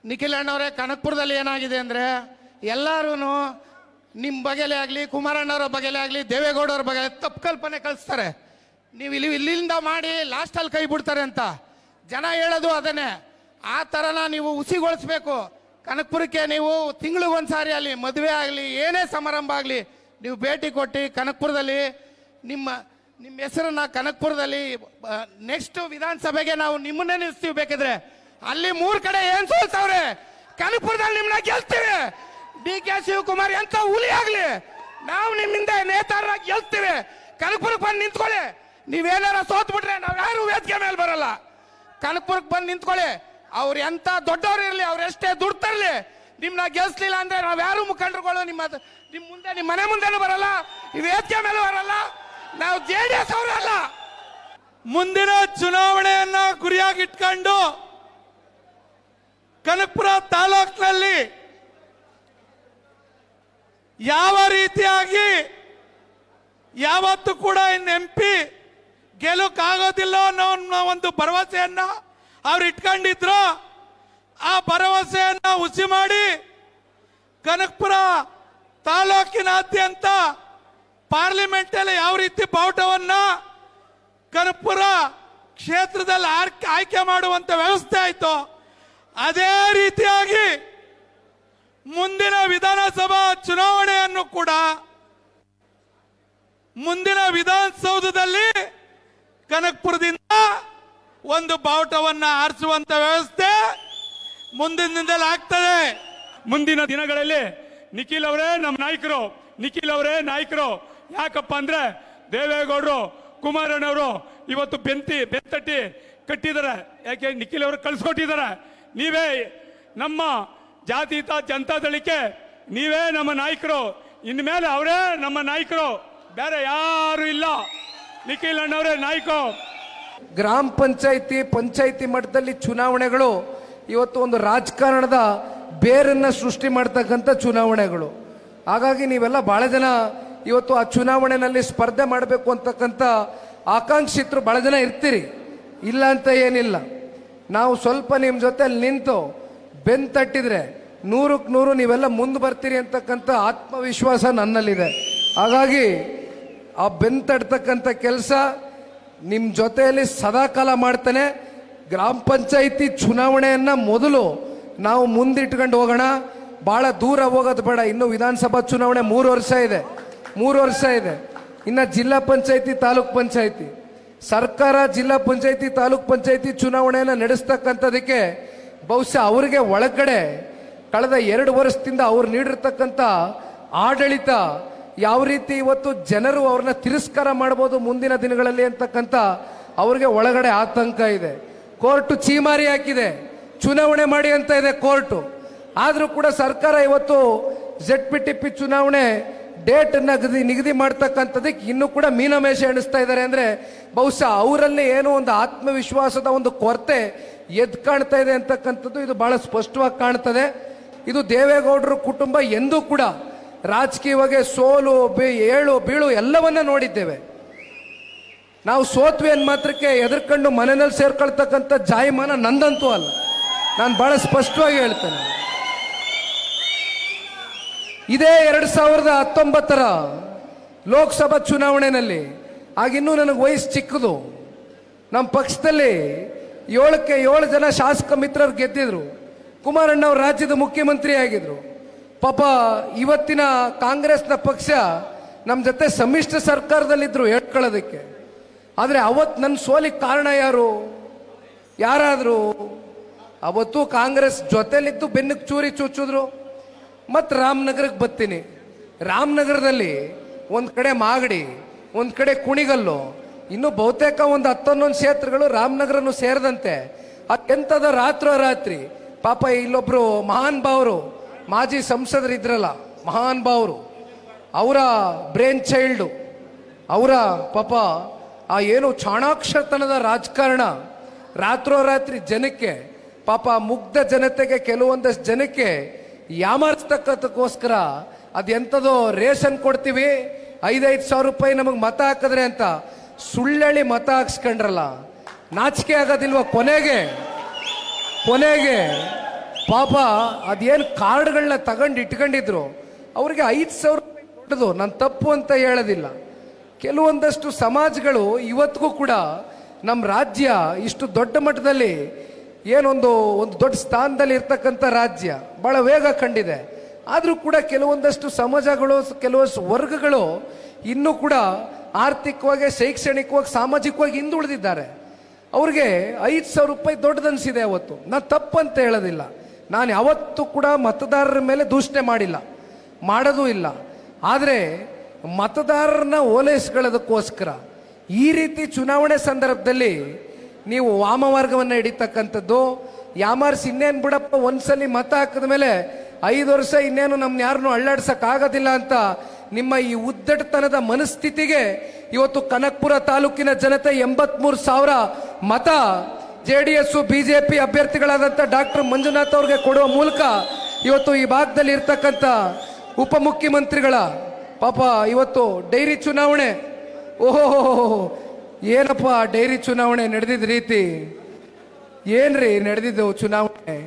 ನಿಖಿಲ್ ಅಣ್ಣವರೇ, ಕನಕಪುರದಲ್ಲಿ ಏನಾಗಿದೆ ಅಂದರೆ ಎಲ್ಲರೂ ನಿಮ್ಮ ಬಗೆಲೇ ಆಗಲಿ, ಕುಮಾರಣ್ಣವ್ರ ಬಗೆಲೇ ಆಗಲಿ, ದೇವೇಗೌಡವ್ರ ಬಗ್ಗೆ ತಪ್ಪು ಕಲ್ಪನೆ ಕಳಿಸ್ತಾರೆ. ನೀವು ಇಲ್ಲಿಂದ ಮಾಡಿ ಲಾಸ್ಟಲ್ಲಿ ಕೈ ಬಿಡ್ತಾರೆ ಅಂತ ಜನ ಹೇಳೋದು ಅದನ್ನೇ. ಆ ಥರನ ನೀವು ಹುಸಿಗೊಳಿಸ್ಬೇಕು. ಕನಕಪುರಕ್ಕೆ ನೀವು ತಿಂಗಳಿಗೊಂದ್ಸಾರಿ ಅಲ್ಲಿ ಮದುವೆ ಆಗಲಿ, ಏನೇ ಸಮಾರಂಭ ಆಗಲಿ, ನೀವು ಭೇಟಿ ಕೊಟ್ಟು ಕನಕಪುರದಲ್ಲಿ ನಿಮ್ಮ ಹೆಸರನ್ನ ಕನಕಪುರದಲ್ಲಿ ನೆಕ್ಸ್ಟ್ ವಿಧಾನಸಭೆಗೆ ನಾವು ನಿಮ್ಮನ್ನೇ ನಿಲ್ಲಿಸ್ತೀವಿ. ಬೇಕಿದ್ರೆ ಅಲ್ಲಿ 3 ಕಡೆ ಏನ್ ಸೋಲ್ತವ್ರೆ, ಕನಕಪುರದಲ್ಲಿ ನಿಮ್ಮನ್ನ ಗೆಲ್ತೀವಿ. DK ಶಿವಕುಮಾರ್ ಎಂತ ಹುಲಿ ಆಗ್ಲಿ, ನಾವು ನಿಮ್ಮಿಂದ ನೇತಾರರಾಗಿ ಗೆಲ್ತೀವಿ. ಕನಕಪುರಕ್ಕೆ ಬಂದು ನಿಂತ್ಕೊಳ್ಳಿ. ನೀವೇನಾರ ಸೋತ್ ಬಿಟ್ರೆ ನಾವ್ ಯಾರು ವೇದಿಕೆ ಮೇಲೆ ಬರಲ್ಲ. ಕನಕಪುರಕ್ಕೆ ಬಂದು ನಿಂತ್ಕೊಳ್ಳಿ. ಅವ್ರು ಎಂತ ದೊಡ್ಡವ್ರು ಇರ್ಲಿ, ಅವ್ರು ಎಷ್ಟೇ ದುಡ್ಡು ತರ್ಲಿ, ನಿಮ್ನ ಗೆಲ್ಸ್ಲಿಲ್ಲ ಅಂದ್ರೆ ನಾವ್ ಯಾರು ಮುಖಂಡರುಗಳು ನಿಮ್ ಮುಂದೆ, ನಿಮ್ ಮನೆ ಮುಂದೆನೂ ಬರಲ್ಲ, ಈ ವೇದಿಕೆ ಮೇಲೆ ಬರಲ್ಲ. ನಾವು JDS ಅವರಲ್ಲ. ಮುಂದಿನ ಚುನಾವಣೆಯನ್ನ ಗುರಿಯಾಗಿಟ್ಕೊಂಡು ಕನಕಪುರ ತಾಲೂಕಿನಲ್ಲಿ ಯಾವ ರೀತಿಯಾಗಿ ಯಾವತ್ತೂ ಕೂಡ ಇನ್ನು MP ಗೆಲ್ಲಕ್ಕಾಗೋದಿಲ್ಲ ಅನ್ನೋ ಒಂದು ಭರವಸೆಯನ್ನ ಅವ್ರು ಇಟ್ಕೊಂಡಿದ್ರು. ಆ ಭರವಸೆಯನ್ನ ಹುಸಿ ಮಾಡಿ ಕನಕಪುರ ತಾಲೂಕಿನಾದ್ಯಂತ ಪಾರ್ಲಿಮೆಂಟ್ ಅಲ್ಲಿ ಯಾವ ರೀತಿ ಬಾವುಟವನ್ನ ಕನಕಪುರ ಕ್ಷೇತ್ರದಲ್ಲಿ ಆಯ್ಕೆ ಮಾಡುವಂತ ವ್ಯವಸ್ಥೆ ಆಯ್ತು, ಅದೇ ರೀತಿಯಾಗಿ ಮುಂದಿನ ವಿಧಾನಸಭಾ ಚುನಾವಣೆಯನ್ನು ಕೂಡ ಮುಂದಿನ ವಿಧಾನಸೌಧದಲ್ಲಿ ಕನಕಪುರದಿಂದ ಒಂದು ಬಾವುಟವನ್ನ ಆರಿಸುವಂತ ವ್ಯವಸ್ಥೆ ಮುಂದಿನ ದಿನದಲ್ಲಿ ಆಗ್ತದೆ. ಮುಂದಿನ ದಿನಗಳಲ್ಲಿ ನಿಖಿಲ್ ಅವರೇ ನಮ್ಮ ನಾಯಕರು, ನಿಖಿಲ್ ಅವರೇ ನಾಯಕರು. ಯಾಕಪ್ಪ ಅಂದ್ರೆ ದೇವೇಗೌಡರು, ಕುಮಾರಣ್ಣವರು ಇವತ್ತು ಬೆಂತಟ್ಟಿ ಕಟ್ಟಿದ್ದಾರೆ. ಯಾಕೆ ನಿಖಿಲ್ ಅವರು ಕಳ್ಸಿಕೊಟ್ಟಿದ್ದಾರೆ. ನೀವೇ ನಮ್ಮ ಜಾತೀತ ಜನತಾದಳಕ್ಕೆ ನೀವೇ ನಮ್ಮ ನಾಯಕರು, ಇನ್ಮೇಲೆ ಅವರೇ ನಮ್ಮ ನಾಯಕರು, ಬೇರೆ ಯಾರು ಇಲ್ಲ. ನಿಖಿಲ್ ಅಣ್ಣವರೇ ನಾಯಕರು. ಗ್ರಾಮ ಪಂಚಾಯಿತಿ ಮಟ್ಟದಲ್ಲಿ ಚುನಾವಣೆಗಳು ಇವತ್ತು ಒಂದು ರಾಜಕಾರಣದ ಬೇರನ್ನ ಸೃಷ್ಟಿ ಮಾಡ್ತಕ್ಕಂಥ ಚುನಾವಣೆಗಳು. ಹಾಗಾಗಿ ನೀವೆಲ್ಲ ಬಹಳ ಜನ ಇವತ್ತು ಆ ಚುನಾವಣೆಯಲ್ಲಿ ಸ್ಪರ್ಧೆ ಮಾಡಬೇಕು ಅಂತಕ್ಕಂಥ ಆಕಾಂಕ್ಷಿತರು ಬಹಳ ಜನ ಇರ್ತೀರಿ, ಇಲ್ಲ ಅಂತ ಏನಿಲ್ಲ. ನಾವು ಸ್ವಲ್ಪ ನಿಮ್ಮ ಜೊತೆಲಿ ನಿಂತು ಬೆಂತಟ್ಟಿದ್ರೆ 100ಕ್ಕೆ 100 ನೀವೆಲ್ಲ ಮುಂದೆ ಬರ್ತೀರಿ ಅಂತಕ್ಕಂಥ ಆತ್ಮವಿಶ್ವಾಸ ನನ್ನಲ್ಲಿದೆ. ಹಾಗಾಗಿ ಆ ಬೆಂತಡ್ತಕ್ಕಂಥ ಕೆಲಸ ನಿಮ್ಮ ಜೊತೆಯಲ್ಲಿ ಸದಾಕಾಲ ಮಾಡ್ತಾನೆ. ಗ್ರಾಮ ಪಂಚಾಯಿತಿ ಚುನಾವಣೆಯನ್ನ ಮೊದಲು ನಾವು ಮುಂದಿಟ್ಕೊಂಡು ಹೋಗೋಣ, ಭಾಳ ದೂರ ಹೋಗೋದು ಬೇಡ. ಇನ್ನು ವಿಧಾನಸಭಾ ಚುನಾವಣೆ 3 ವರ್ಷ ಇದೆ. ಇನ್ನು ಜಿಲ್ಲಾ ಪಂಚಾಯಿತಿ, ತಾಲೂಕ್ ಪಂಚಾಯಿತಿ, ಸರ್ಕಾರ ಜಿಲ್ಲಾ ಪಂಚಾಯಿತಿ, ತಾಲೂಕ್ ಪಂಚಾಯಿತಿ ಚುನಾವಣೆಯನ್ನು ನಡೆಸ್ತಕ್ಕಂಥದಕ್ಕೆ ಬಹುಶಃ ಅವರಿಗೆ ಒಳಗಡೆ ಕಳೆದ 2 ವರ್ಷದಿಂದ ಅವ್ರು ನೀಡಿರ್ತಕ್ಕಂಥ ಆಡಳಿತ ಯಾವ ರೀತಿ ಇವತ್ತು ಜನರು ಅವ್ರನ್ನ ತಿರಸ್ಕಾರ ಮಾಡ್ಬೋದು ಮುಂದಿನ ದಿನಗಳಲ್ಲಿ ಅಂತಕ್ಕಂಥ ಅವ್ರಿಗೆ ಒಳಗಡೆ ಆತಂಕ ಇದೆ. ಕೋರ್ಟು ಚೀಮಾರಿ ಹಾಕಿದೆ, ಚುನಾವಣೆ ಮಾಡಿ ಅಂತ ಇದೆ ಕೋರ್ಟು. ಆದರೂ ಕೂಡ ಸರ್ಕಾರ ಇವತ್ತು ZPTP ಚುನಾವಣೆ ಡೇಟ್ ನಿಗದಿ ಮಾಡ್ತಕ್ಕಂಥದಕ್ಕೆ ಇನ್ನೂ ಕೂಡ ಮೀನಮೇಷ ಎಣಿಸ್ತಾ ಇದ್ದಾರೆ. ಅಂದ್ರೆ ಬಹುಶಃ ಅವರಲ್ಲಿ ಏನೋ ಒಂದು ಆತ್ಮವಿಶ್ವಾಸದ ಒಂದು ಕೊರತೆ ಎದ್ದು ಕಾಣ್ತಾ ಇದೆ ಅಂತಕ್ಕಂಥದ್ದು ಇದು ಬಹಳ ಸ್ಪಷ್ಟವಾಗಿ ಕಾಣ್ತದೆ. ಇದು ದೇವೇಗೌಡರ ಕುಟುಂಬ ಎಂದೂ ಕೂಡ ರಾಜಕೀಯವಾಗಿ ಸೋಲು ಏಳು ಬೀಳು ಎಲ್ಲವನ್ನ ನೋಡಿದ್ದೇವೆ. ನಾವು ಸೋತ್ವಿ ಅನ್ ಮಾತ್ರಕ್ಕೆ ಎದುರ್ಕೊಂಡು ಮನೆಯಲ್ಲಿ ಸೇರ್ಕೊಳ್ತಕ್ಕಂಥ ಜಾಯಮಾನ ನಂದಂತೂ ಅಲ್ಲ. ನಾನು ಬಹಳ ಸ್ಪಷ್ಟವಾಗಿ ಹೇಳ್ತೇನೆ. ಇದೇ 2019ರ ಲೋಕಸಭಾ ಚುನಾವಣೆಯಲ್ಲಿ ಆಗಿನ್ನೂ ನನಗೆ ವಯಸ್ಸು ಚಿಕ್ಕದು. ನಮ್ಮ ಪಕ್ಷದಲ್ಲಿ 7ಕ್ಕೆ 7 ಜನ ಶಾಸಕ ಮಿತ್ರರು ಗೆದ್ದಿದ್ರು. ಕುಮಾರಣ್ಣ ಅವರು ರಾಜ್ಯದ ಮುಖ್ಯಮಂತ್ರಿ ಆಗಿದ್ರು. ಪಾಪ ಇವತ್ತಿನ ಕಾಂಗ್ರೆಸ್ನ ಪಕ್ಷ ನಮ್ಮ ಜೊತೆ ಸಮ್ಮಿಶ್ರ ಸರ್ಕಾರದಲ್ಲಿದ್ರು ಹೇಳ್ಕೊಳ್ಳೋದಕ್ಕೆ. ಆದರೆ ಅವತ್ತು ನನ್ನ ಸೋಲಿಗೆ ಕಾರಣ ಯಾರಾದರೂ ಅವತ್ತು ಕಾಂಗ್ರೆಸ್ ಜೊತೆಲಿದ್ದು ಬೆನ್ನಕ್ಕೆ ಚೂರಿ ಚುಚ್ಚಿದ್ರು. ಮತ್ತು ರಾಮನಗರಕ್ಕೆ ಬರ್ತೀನಿ. ರಾಮನಗರದಲ್ಲಿ ಒಂದು ಕಡೆ ಮಾಗಡಿ, ಒಂದು ಕಡೆ ಕುಣಿಗಲ್ಲು, ಇನ್ನು ಬಹುತೇಕ ಒಂದು 10-11 ಕ್ಷೇತ್ರಗಳು ರಾಮನಗರನು ಸೇರಿದಂತೆ ಎಂಥದ ರಾತ್ರಿ ಪಾಪ ಇಲ್ಲೊಬ್ರು ಮಹಾನ್ ಭಾವರು ಮಾಜಿ ಸಂಸದರು ಇದ್ರಲ್ಲ, ಮಹಾನ್ ಭಾವರು, ಅವರ ಬ್ರೇನ್ ಚೈಲ್ಡು, ಅವರ ಪಾಪ ಆ ಏನು ಚಾಣಾಕ್ಷತನದ ರಾಜಕಾರಣ ರಾತ್ರೋರಾತ್ರಿ ಜನಕ್ಕೆ, ಪಾಪ ಮುಗ್ಧ ಜನತೆಗೆ, ಕೆಲವೊಂದಷ್ಟು ಜನಕ್ಕೆ ಯಾಮಾರಿಸ್ತಕ್ಕಂಥಕ್ಕೋಸ್ಕರ ಅದೆಂಥದೋ ರೇಷನ್ ಕೊಡ್ತೀವಿ 5,000 ರೂಪಾಯಿ ನಮಗೆ ಮತ ಹಾಕಿದ್ರೆ ಅಂತ ಸುಳ್ಳೇಳಿ ಮತ ಹಾಕ್ಸ್ಕೊಂಡ್ರಲ್ಲ. ನಾಚಿಕೆ ಆಗೋದಿಲ್ವ? ಕೊನೆಗೆ ಪಾಪ ಅದೇನು ಕಾರ್ಡ್ಗಳನ್ನ ತಗೊಂಡು ಇಟ್ಕೊಂಡಿದ್ರು ಅವ್ರಿಗೆ 5,000 ರೂಪಾಯಿ ದೊಡ್ಡದು, ನಾನು ತಪ್ಪು ಅಂತ ಹೇಳೋದಿಲ್ಲ. ಕೆಲವೊಂದಷ್ಟು ಸಮಾಜಗಳು ಇವತ್ತಿಗೂ ಕೂಡ ನಮ್ಮ ರಾಜ್ಯ ಇಷ್ಟು ದೊಡ್ಡ ಮಟ್ಟದಲ್ಲಿ ಏನೊಂದು ದೊಡ್ಡ ಸ್ಥಾನದಲ್ಲಿ ಇರ್ತಕ್ಕಂಥ ರಾಜ್ಯ ಬಹಳ ವೇಗ ಕಂಡಿದೆ. ಆದರೂ ಕೂಡ ಕೆಲವೊಂದಷ್ಟು ಸಮಾಜಗಳು, ಕೆಲವಷ್ಟು ವರ್ಗಗಳು ಇನ್ನೂ ಕೂಡ ಆರ್ಥಿಕವಾಗಿ, ಶೈಕ್ಷಣಿಕವಾಗಿ, ಸಾಮಾಜಿಕವಾಗಿ ಹಿಂದುಳಿದಿದ್ದಾರೆ. ಅವ್ರಿಗೆ 5,000 ರೂಪಾಯಿ ದೊಡ್ಡದನ್ಸಿದೆ ಅವತ್ತು. ನಾನು ತಪ್ಪು ಅಂತ ಹೇಳೋದಿಲ್ಲ. ನಾನು ಯಾವತ್ತೂ ಕೂಡ ಮತದಾರರ ಮೇಲೆ ದೂಷಣೆ ಮಾಡಿಲ್ಲ, ಮಾಡೋದೂ ಇಲ್ಲ. ಆದರೆ ಮತದಾರರನ್ನ ಓಲೈಸ್ಕೊಳ್ಳೋದಕ್ಕೋಸ್ಕರ ಈ ರೀತಿ ಚುನಾವಣೆ ಸಂದರ್ಭದಲ್ಲಿ ನೀವು ವಾಮಮಾರ್ಗವನ್ನು ಹಿಡಿತಕ್ಕಂಥದ್ದು, ಯಾಮಾರ್ಸಿ ಇನ್ನೇನು ಬಿಡಪ್ಪ ಒಂದ್ಸಲಿ ಮತ ಹಾಕಿದ ಮೇಲೆ 5 ವರ್ಷ ಇನ್ನೇನು ನಮ್ನ ಯಾರನ್ನೂ ಅಳ್ಳಾಡ್ಸಕ್ಕಾಗೋದಿಲ್ಲ ಅಂತ ನಿಮ್ಮ ಈ ಉದ್ದಟತನದ ಮನಸ್ಥಿತಿಗೆ ಇವತ್ತು ಕನಕಪುರ ತಾಲೂಕಿನ ಜನತೆ 83,000 ಮತ JDS BJP ಅಭ್ಯರ್ಥಿಗಳಾದಂಥ ಡಾಕ್ಟರ್ ಮಂಜುನಾಥ್ ಅವ್ರಿಗೆ ಕೊಡುವ ಮೂಲಕ ಇವತ್ತು ಈ ಭಾಗದಲ್ಲಿ ಇರ್ತಕ್ಕಂಥ ಉಪಮುಖ್ಯಮಂತ್ರಿಗಳ ಪಾಪ ಇವತ್ತು ಡೈರಿ ಚುನಾವಣೆ, ಓಹೋ ಏನಪ್ಪ ಡೈರಿ ಚುನಾವಣೆ ನಡೆದಿದ್ದ ರೀತಿ, ಏನ್ರಿ ನಡೆದಿದ್ದು ಚುನಾವಣೆ?